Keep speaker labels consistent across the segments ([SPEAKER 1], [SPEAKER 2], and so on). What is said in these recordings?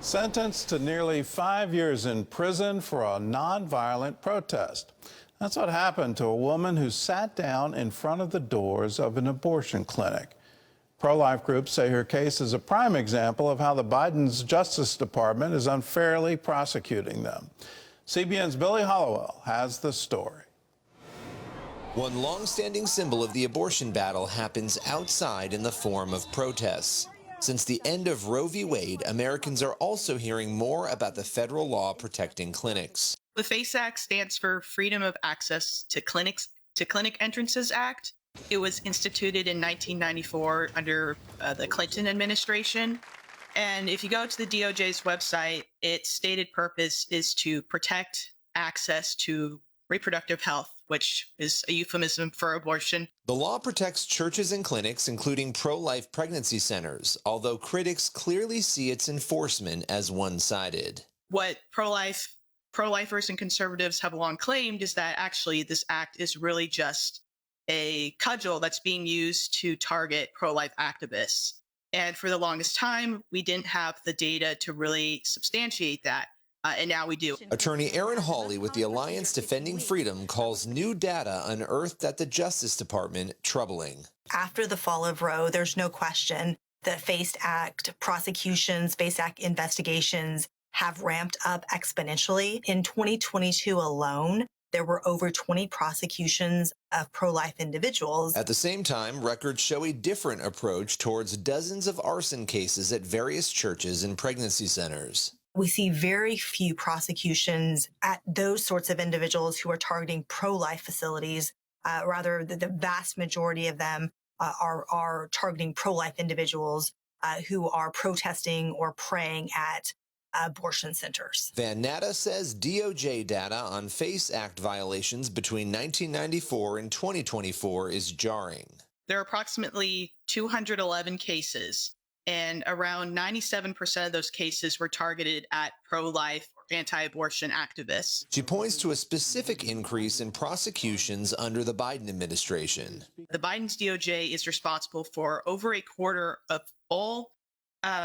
[SPEAKER 1] Sentenced to nearly 5 years in prison for a nonviolent protest. That's what happened to a woman who sat down in front of the doors of an abortion clinic. Pro-life groups say her case is a prime example of how the Biden's Justice Department is unfairly prosecuting them. CBN's Billy Hollowell has the story.
[SPEAKER 2] One long-standing symbol of the abortion battle happens outside in the form of protests. Since the end of Roe v. Wade, Americans are also hearing more about the federal law protecting clinics.
[SPEAKER 3] The FACE Act stands for Freedom of Access to Clinic Entrances Act. It was instituted in 1994 under the Clinton administration. And if you go to the DOJ's website, its stated purpose is to protect access to reproductive health, which is a euphemism for abortion.
[SPEAKER 2] The law protects churches and clinics, including pro-life pregnancy centers, although critics clearly see its enforcement as one-sided.
[SPEAKER 3] What pro-lifers and conservatives have long claimed is that actually this act is really just a cudgel that's being used to target pro-life activists. And for the longest time, we didn't have the data to really substantiate that. And now we do.
[SPEAKER 2] Attorney Aaron Hawley with the Alliance Defending Freedom calls new data unearthed at the Justice Department troubling.
[SPEAKER 4] After the fall of Roe, there's no question that FACE Act prosecutions, FACE Act investigations have ramped up exponentially. In 2022 alone, there were over 20 prosecutions of pro-life individuals.
[SPEAKER 2] At the same time, records show a different approach towards dozens of arson cases at various churches and pregnancy centers.
[SPEAKER 4] We see very few prosecutions at those sorts of individuals who are targeting pro-life facilities. Rather, the vast majority of them are targeting pro-life individuals who are protesting or praying at abortion centers.
[SPEAKER 2] Van Natta says DOJ data on FACE Act violations between 1994 and 2024 is jarring.
[SPEAKER 3] There are approximately 211 cases, and around 97% of those cases were targeted at pro-life or anti-abortion activists.
[SPEAKER 2] She points to a specific increase in prosecutions under the Biden administration.
[SPEAKER 3] The Biden's DOJ is responsible for over a quarter of all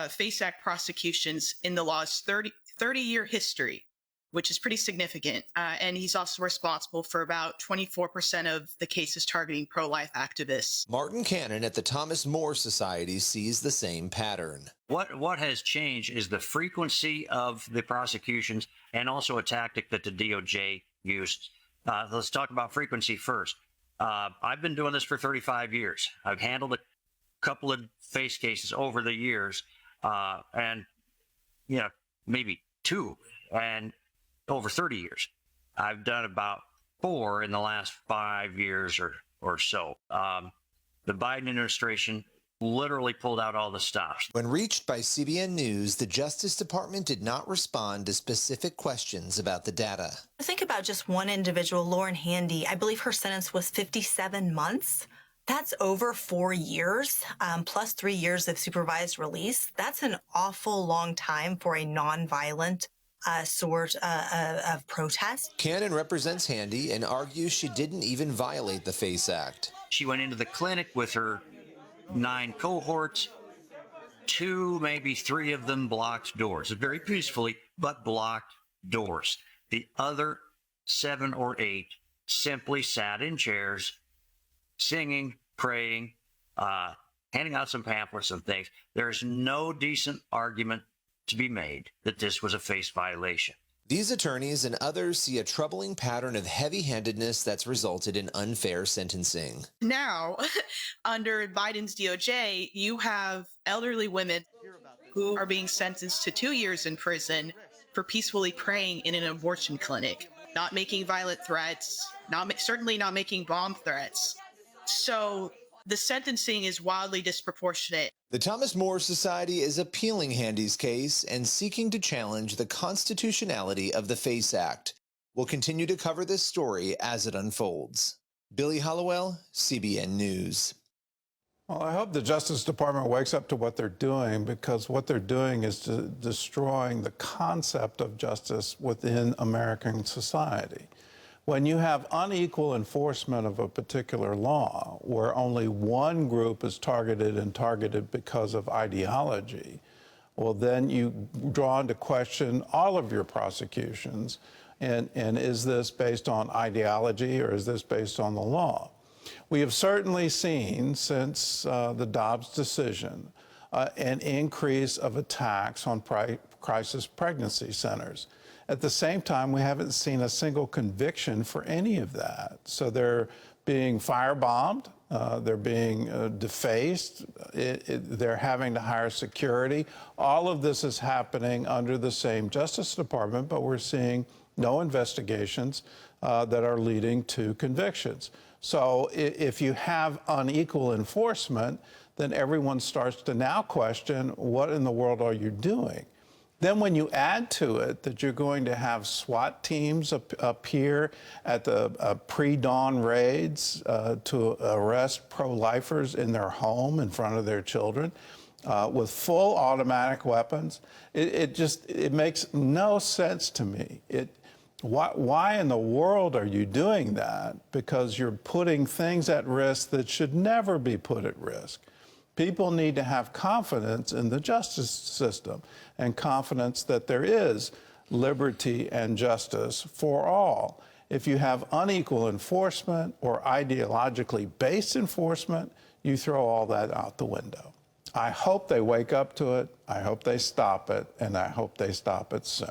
[SPEAKER 3] FACE Act prosecutions in the law's 30-year history, which is pretty significant. And he's also responsible for about 24% of the cases targeting pro-life activists.
[SPEAKER 2] Martin Cannon at the Thomas More Society sees the same pattern.
[SPEAKER 5] What has changed is the frequency of the prosecutions and also a tactic that the DOJ used. Let's talk about frequency first. I've been doing this for 35 years. I've handled a couple of FACE cases over the years, and maybe two, and over 30 years. I've done about 4 in the last 5 years or so. The Biden administration literally pulled out all the stops.
[SPEAKER 2] When reached by CBN News, the Justice Department did not respond to specific questions about the data.
[SPEAKER 4] Think about just one individual, Lauren Handy. I believe her sentence was 57 months. That's over 4 years, plus 3 years of supervised release. That's an awful long time for a nonviolent sort of protest.
[SPEAKER 2] Cannon represents Handy and argues she didn't even violate the FACE Act.
[SPEAKER 5] She went into the clinic with her 9 cohorts. 2, maybe 3 of them blocked doors, very peacefully, but blocked doors. The other 7 or 8 simply sat in chairs, singing, praying, handing out some pamphlets and things. There's no decent argument to be made that this was a FACE violation.
[SPEAKER 2] These attorneys and others see a troubling pattern of heavy-handedness that's resulted in unfair sentencing.
[SPEAKER 3] Now, under Biden's DOJ, you have elderly women who are being sentenced to 2 years in prison for peacefully praying in an abortion clinic, not making violent threats, certainly not making bomb threats. So the sentencing is wildly disproportionate.
[SPEAKER 2] The Thomas More Society is appealing Handy's case and seeking to challenge the constitutionality of the FACE Act. We'll continue to cover this story as it unfolds. Billy Hollowell, CBN News.
[SPEAKER 1] Well, I hope the Justice Department wakes up to what they're doing, because what they're doing is destroying the concept of justice within American society. When you have unequal enforcement of a particular law, where only one group is targeted because of ideology, well, then you draw into question all of your prosecutions. And is this based on ideology or is this based on the law? We have certainly seen since the Dobbs decision an increase of attacks on crisis pregnancy centers. At the same time, we haven't seen a single conviction for any of that. So they're being firebombed, they're being defaced, they're having to hire security. All of this is happening under the same Justice Department, but we're seeing no investigations that are leading to convictions. So if you have unequal enforcement, then everyone starts to now question, what in the world are you doing? Then when you add to it that you're going to have SWAT teams appear at the pre-dawn raids to arrest pro-lifers in their home in front of their children with full automatic weapons, it makes no sense to me. Why in the world are you doing that? Because you're putting things at risk that should never be put at risk. People need to have confidence in the justice system and confidence that there is liberty and justice for all. If you have unequal enforcement or ideologically based enforcement, you throw all that out the window. I hope they wake up to it. I hope they stop it, and I hope they stop it soon.